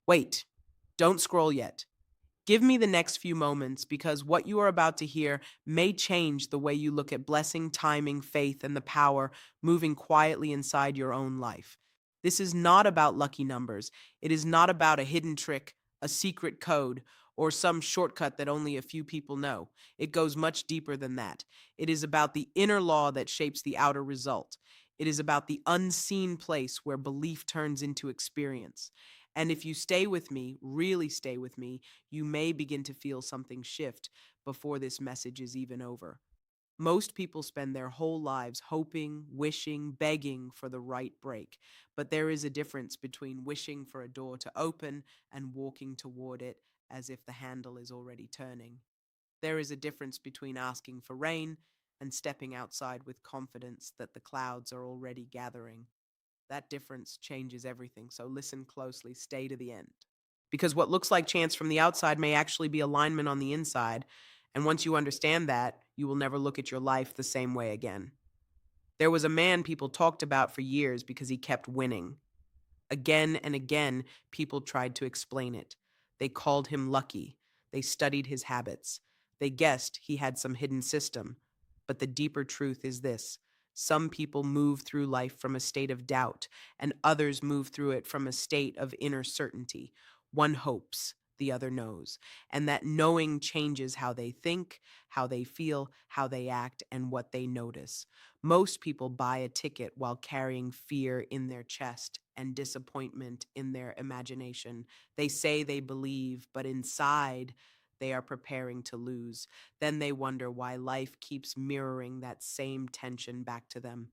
Wait, don't scroll yet. Give me the next few moments because what you are about to hear may change the way you look at blessing, timing, faith, and the power moving quietly inside your own life. This is not about lucky numbers. It is not about a hidden trick, a secret code, or some shortcut that only a few people know. It goes much deeper than that. It is about the inner law that shapes the outer result. It is about the unseen place where belief turns into experience. And if you stay with me, really stay with me, you may begin to feel something shift before this message is even over. Most people spend their whole lives hoping, wishing, begging for the right break. But there is a difference between wishing for a door to open and walking toward it as if the handle is already turning. There is a difference between asking for rain and stepping outside with confidence that the clouds are already gathering. That difference changes everything, so listen closely, stay to the end. Because what looks like chance from the outside may actually be alignment on the inside, and once you understand that, you will never look at your life the same way again. There was a man people talked about for years because he kept winning. Again and again, people tried to explain it. They called him lucky. They studied his habits. They guessed he had some hidden system. But the deeper truth is this: some people move through life from a state of doubt, and others move through it from a state of inner certainty. One hopes, the other knows. And that knowing changes how they think, how they feel, how they act, and what they notice. Most people buy a ticket while carrying fear in their chest and disappointment in their imagination. They say they believe, but inside, they are preparing to lose. Then they wonder why life keeps mirroring that same tension back to them.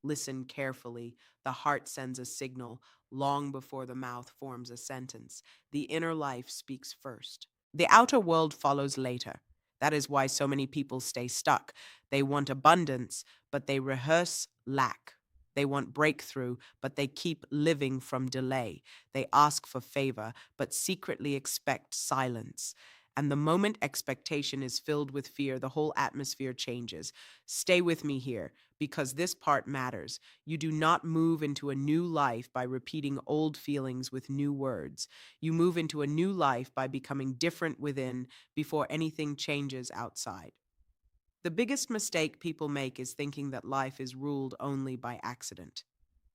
Listen carefully. The heart sends a signal long before the mouth forms a sentence. The inner life speaks first. The outer world follows later. That is why so many people stay stuck. They want abundance, but they rehearse lack. They want breakthrough, but they keep living from delay. They ask for favor, but secretly expect silence. And the moment expectation is filled with fear, the whole atmosphere changes. Stay with me here, because this part matters. You do not move into a new life by repeating old feelings with new words. You move into a new life by becoming different within before anything changes outside. The biggest mistake people make is thinking that life is ruled only by accident.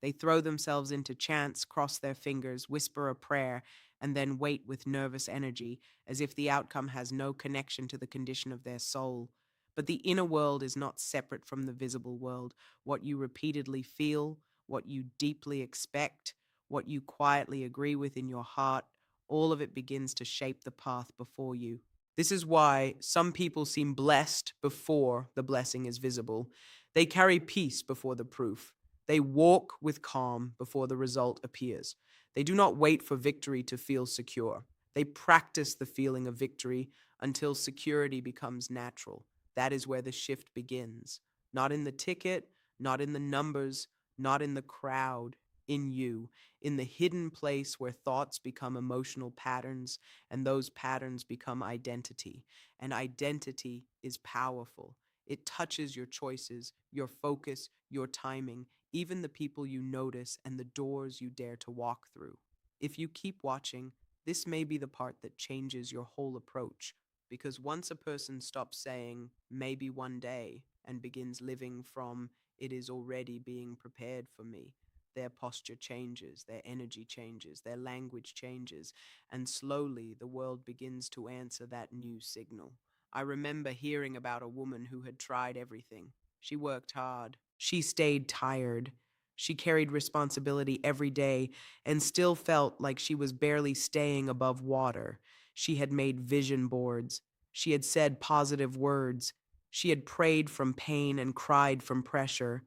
They throw themselves into chance, cross their fingers, whisper a prayer, and then wait with nervous energy, as if the outcome has no connection to the condition of their soul. But the inner world is not separate from the visible world. What you repeatedly feel, what you deeply expect, what you quietly agree with in your heart, all of it begins to shape the path before you. This is why some people seem blessed before the blessing is visible. They carry peace before the proof. They walk with calm before the result appears. They do not wait for victory to feel secure. They practice the feeling of victory until security becomes natural. That is where the shift begins. Not in the ticket, not in the numbers, not in the crowd, in you, in the hidden place where thoughts become emotional patterns and those patterns become identity. And identity is powerful. It touches your choices, your focus, your timing, even the people you notice and the doors you dare to walk through. If you keep watching, this may be the part that changes your whole approach. Because once a person stops saying, maybe one day, and begins living from, it is already being prepared for me, their posture changes, their energy changes, their language changes, and slowly the world begins to answer that new signal. I remember hearing about a woman who had tried everything. She worked hard. She stayed tired. She carried responsibility every day and still felt like she was barely staying above water. She had made vision boards. She had said positive words. She had prayed from pain and cried from pressure.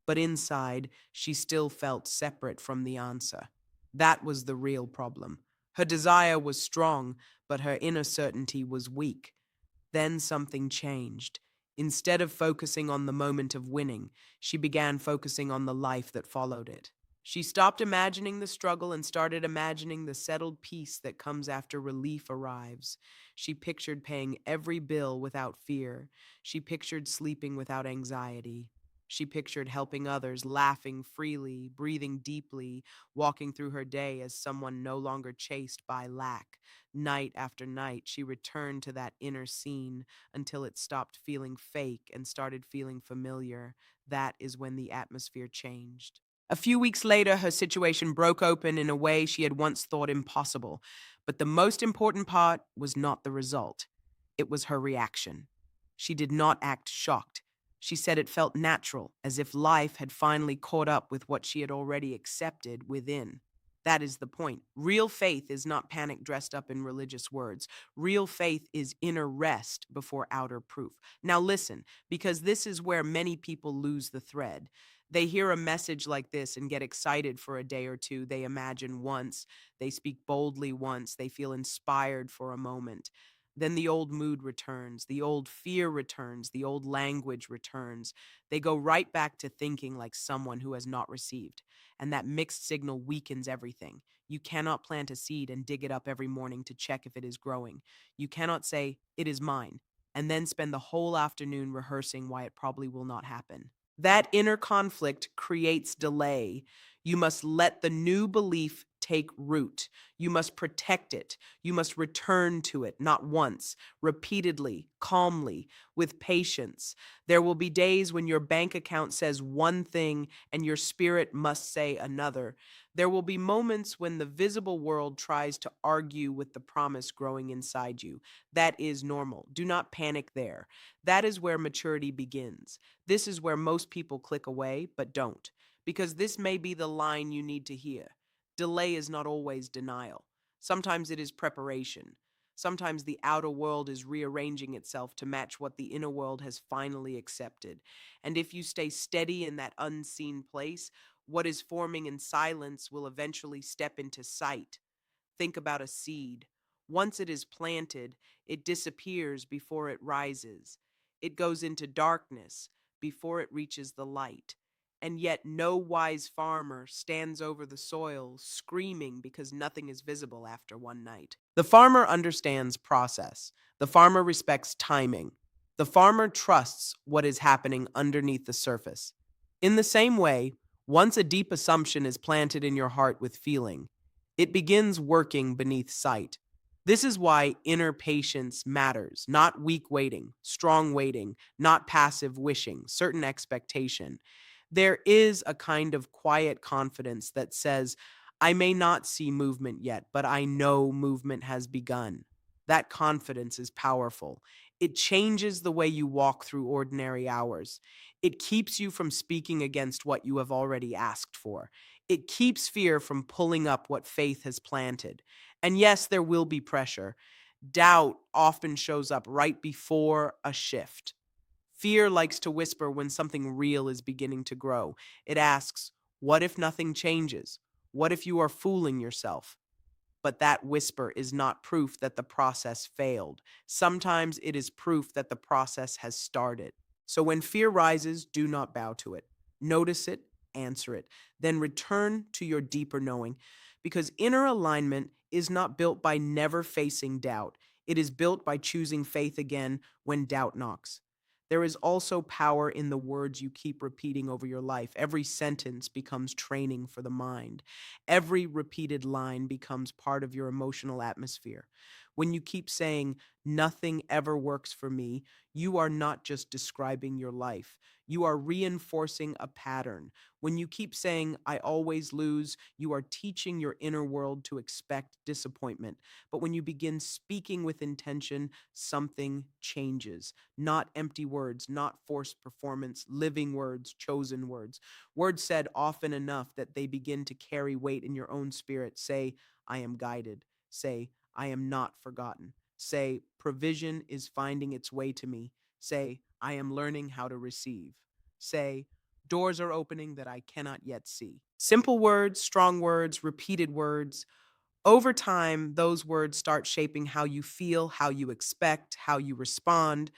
But inside, she still felt separate from the answer. That was the real problem. Her desire was strong, but her inner certainty was weak. Then something changed. Instead of focusing on the moment of winning, she began focusing on the life that followed it. She stopped imagining the struggle and started imagining the settled peace that comes after relief arrives. She pictured paying every bill without fear. She pictured sleeping without anxiety. She pictured helping others, laughing freely, breathing deeply, walking through her day as someone no longer chased by lack. Night after night, she returned to that inner scene until it stopped feeling fake and started feeling familiar. That is when the atmosphere changed. A few weeks later, her situation broke open in a way she had once thought impossible. But the most important part was not the result, it was her reaction. She did not act shocked. She said it felt natural, as if life had finally caught up with what she had already accepted within. That is the point. Real faith is not panic dressed up in religious words. Real faith is inner rest before outer proof. Now, listen, because this is where many people lose the thread. They hear a message like this and get excited for a day or two. They imagine once, they speak boldly once, they feel inspired for a moment. Then the old mood returns, the old fear returns, the old language returns. They go right back to thinking like someone who has not received. And that mixed signal weakens everything. You cannot plant a seed and dig it up every morning to check if it is growing. You cannot say, "It is mine," and then spend the whole afternoon rehearsing why it probably will not happen. That inner conflict creates delay. You must let the new belief take root. You must protect it. You must return to it, not once, repeatedly, calmly, with patience. There will be days when your bank account says one thing and your spirit must say another. There will be moments when the visible world tries to argue with the promise growing inside you. That is normal. Do not panic there. That is where maturity begins. This is where most people click away, but don't, because this may be the line you need to hear. Delay is not always denial. Sometimes it is preparation. Sometimes the outer world is rearranging itself to match what the inner world has finally accepted. And if you stay steady in that unseen place, what is forming in silence will eventually step into sight. Think about a seed. Once it is planted, it disappears before it rises. It goes into darkness before it reaches the light. And yet, no wise farmer stands over the soil screaming because nothing is visible after one night. The farmer understands process. The farmer respects timing. The farmer trusts what is happening underneath the surface. In the same way, once a deep assumption is planted in your heart with feeling, it begins working beneath sight. This is why inner patience matters, not weak waiting, strong waiting, not passive wishing, certain expectation. There is a kind of quiet confidence that says, I may not see movement yet, but I know movement has begun. That confidence is powerful. It changes the way you walk through ordinary hours. It keeps you from speaking against what you have already asked for. It keeps fear from pulling up what faith has planted. And yes, there will be pressure. Doubt often shows up right before a shift. Fear likes to whisper when something real is beginning to grow. It asks, what if nothing changes? What if you are fooling yourself? But that whisper is not proof that the process failed. Sometimes it is proof that the process has started. So when fear rises, do not bow to it. Notice it, answer it, then return to your deeper knowing. Because inner alignment is not built by never facing doubt, it is built by choosing faith again when doubt knocks. There is also power in the words you keep repeating over your life. Every sentence becomes training for the mind. Every repeated line becomes part of your emotional atmosphere. When you keep saying, nothing ever works for me, you are not just describing your life. You are reinforcing a pattern. When you keep saying, I always lose, you are teaching your inner world to expect disappointment. But when you begin speaking with intention, something changes. Not empty words, not forced performance, living words, chosen words. Words said often enough that they begin to carry weight in your own spirit. Say, I am guided. Say, I am not forgotten. Say, provision is finding its way to me. Say, I am learning how to receive. Say, doors are opening that I cannot yet see. Simple words, strong words, repeated words. Over time, those words start shaping how you feel, how you expect, how you respond.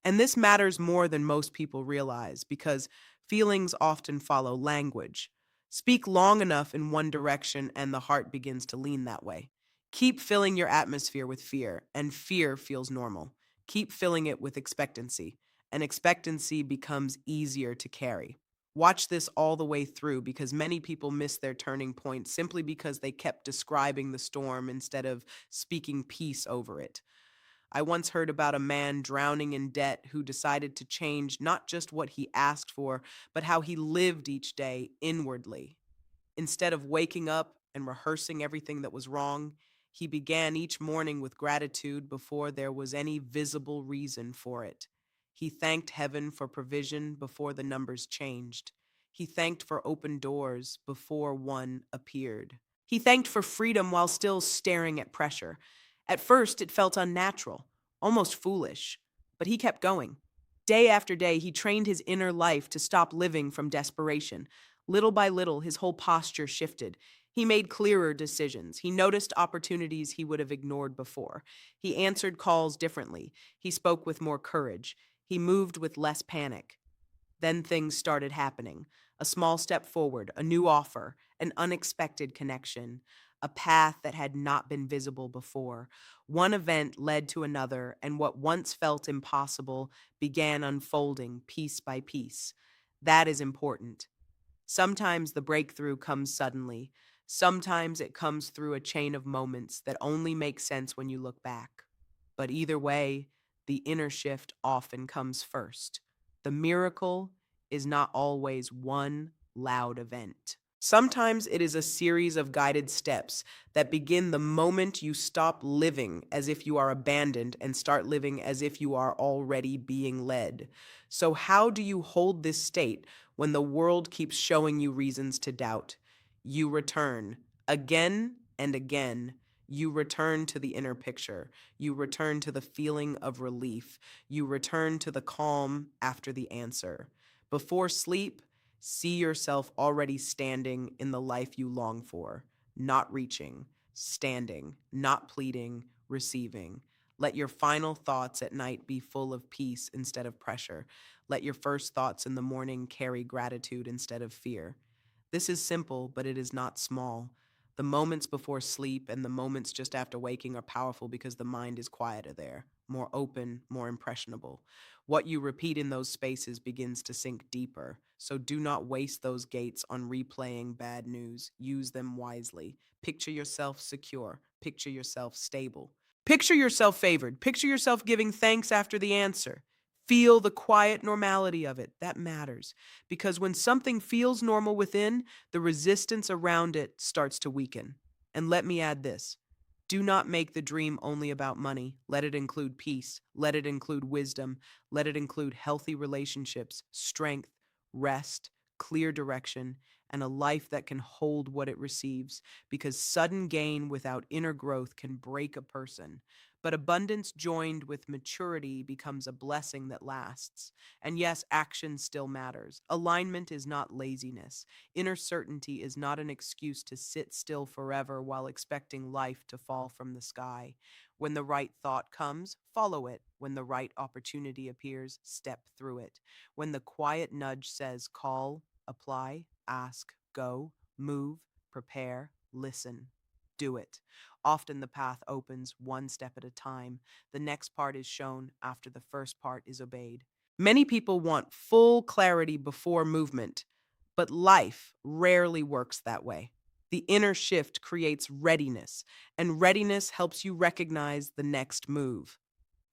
And this matters more than most people realize because feelings often follow language. Speak long enough in one direction, and the heart begins to lean that way. Keep filling your atmosphere with fear, and fear feels normal. Keep filling it with expectancy, and expectancy becomes easier to carry. Watch this all the way through because many people miss their turning point simply because they kept describing the storm instead of speaking peace over it. I once heard about a man drowning in debt who decided to change not just what he asked for, but how he lived each day inwardly. Instead of waking up and rehearsing everything that was wrong, he began each morning with gratitude before there was any visible reason for it. He thanked heaven for provision before the numbers changed. He thanked for open doors before one appeared. He thanked for freedom while still staring at pressure. At first, it felt unnatural, almost foolish, but he kept going. Day after day, he trained his inner life to stop living from desperation. Little by little, his whole posture shifted. He made clearer decisions. He noticed opportunities he would have ignored before. He answered calls differently. He spoke with more courage. He moved with less panic. Then things started happening. A small step forward, a new offer, an unexpected connection, a path that had not been visible before. One event led to another, and what once felt impossible began unfolding piece by piece. That is important. Sometimes the breakthrough comes suddenly. Sometimes it comes through a chain of moments that only make sense when you look back. But either way, the inner shift often comes first. The miracle is not always one loud event. Sometimes it is a series of guided steps that begin the moment you stop living as if you are abandoned and start living as if you are already being led. So, how do you hold this state when the world keeps showing you reasons to doubt? You return again and again. You return to the inner picture. You return to the feeling of relief. You return to the calm after the answer. Before sleep, see yourself already standing in the life you long for, not reaching, standing, not pleading, receiving. Let your final thoughts at night be full of peace instead of pressure. Let your first thoughts in the morning carry gratitude instead of fear. This is simple, but it is not small. The moments before sleep and the moments just after waking are powerful because the mind is quieter there, more open, more impressionable. What you repeat in those spaces begins to sink deeper. So do not waste those gates on replaying bad news. Use them wisely. Picture yourself secure. Picture yourself stable. Picture yourself favored. Picture yourself giving thanks after the answer. Feel the quiet normality of it. That matters. Because when something feels normal within, the resistance around it starts to weaken. And let me add this. Do not make the dream only about money. Let it include peace. Let it include wisdom. Let it include healthy relationships, strength, rest, clear direction, and a life that can hold what it receives. Because sudden gain without inner growth can break a person. But abundance joined with maturity becomes a blessing that lasts. And yes, action still matters. Alignment is not laziness. Inner certainty is not an excuse to sit still forever while expecting life to fall from the sky. When the right thought comes, follow it. When the right opportunity appears, step through it. When the quiet nudge says call, apply, ask, go, move, prepare, listen, do it. Often the path opens one step at a time. The next part is shown after the first part is obeyed. Many people want full clarity before movement, but life rarely works that way. The inner shift creates readiness, and readiness helps you recognize the next move.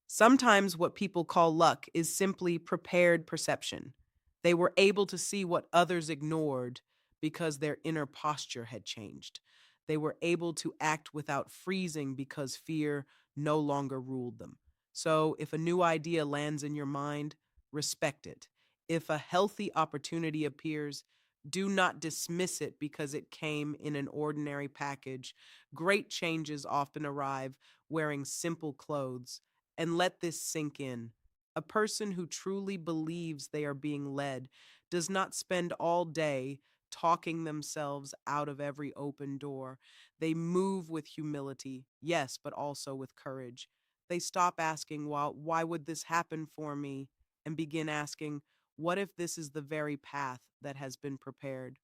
Sometimes what people call luck is simply prepared perception. They were able to see what others ignored because their inner posture had changed. They were able to act without freezing because fear no longer ruled them. So if a new idea lands in your mind, respect it. If a healthy opportunity appears, do not dismiss it because it came in an ordinary package. Great changes often arrive wearing simple clothes, and let this sink in. A person who truly believes they are being led does not spend all day talking themselves out of every open door. They move with humility, yes, but also with courage. They stop asking, well, why would this happen for me? And begin asking, what if this is the very path that has been prepared?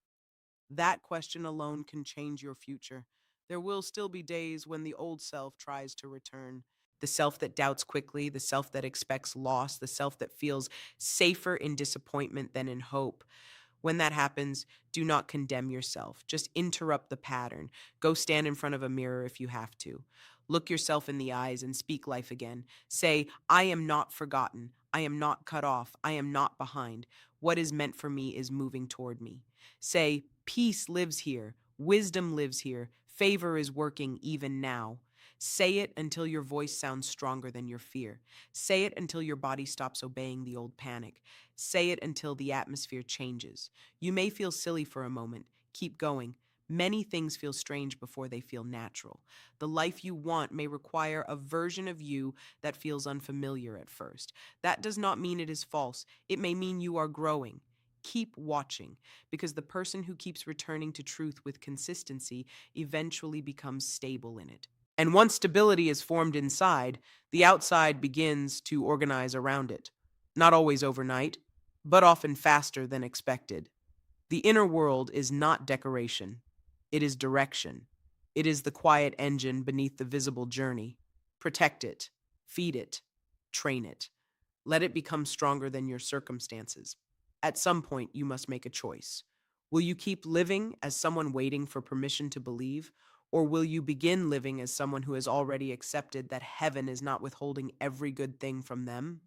That question alone can change your future. There will still be days when the old self tries to return. The self that doubts quickly, the self that expects loss, the self that feels safer in disappointment than in hope. When that happens, do not condemn yourself. Just interrupt the pattern. Go stand in front of a mirror if you have to. Look yourself in the eyes and speak life again. Say, I am not forgotten. I am not cut off. I am not behind. What is meant for me is moving toward me. Say, peace lives here. Wisdom lives here. Favor is working even now. Say it until your voice sounds stronger than your fear. Say it until your body stops obeying the old panic. Say it until the atmosphere changes. You may feel silly for a moment. Keep going. Many things feel strange before they feel natural. The life you want may require a version of you that feels unfamiliar at first. That does not mean it is false. It may mean you are growing. Keep watching, because the person who keeps returning to truth with consistency eventually becomes stable in it. And once stability is formed inside, the outside begins to organize around it. Not always overnight, but often faster than expected. The inner world is not decoration, it is direction. It is the quiet engine beneath the visible journey. Protect it, feed it, train it. Let it become stronger than your circumstances. At some point, you must make a choice. Will you keep living as someone waiting for permission to believe? Or will you begin living as someone who has already accepted that heaven is not withholding every good thing from them?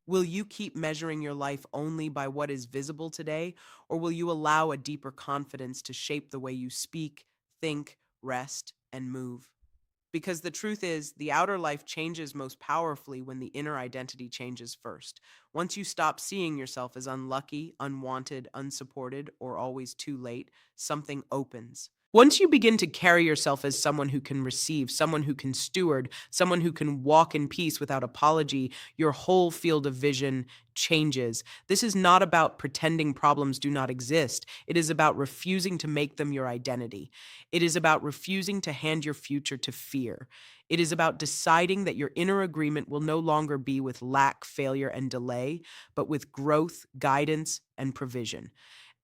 Will you keep measuring your life only by what is visible today, or will you allow a deeper confidence to shape the way you speak, think, rest, and move? Because the truth is, the outer life changes most powerfully when the inner identity changes first. Once you stop seeing yourself as unlucky, unwanted, unsupported, or always too late, something opens. Once you begin to carry yourself as someone who can receive, someone who can steward, someone who can walk in peace without apology, your whole field of vision changes. This is not about pretending problems do not exist. It is about refusing to make them your identity. It is about refusing to hand your future to fear. It is about deciding that your inner agreement will no longer be with lack, failure, and delay, but with growth, guidance, and provision.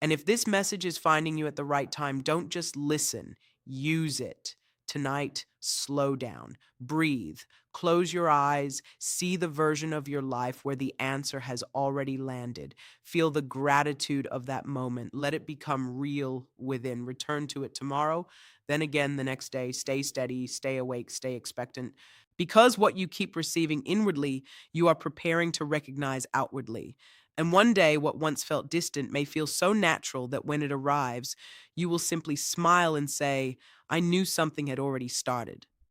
And if this message is finding you at the right time, don't just listen, use it. Tonight, slow down, breathe, close your eyes, see the version of your life where the answer has already landed. Feel the gratitude of that moment. Let it become real within. Return to it tomorrow, then again the next day. Stay steady, stay awake, stay expectant. Because what you keep receiving inwardly, you are preparing to recognize outwardly. And one day, what once felt distant may feel so natural that when it arrives, you will simply smile and say, I knew something had already started.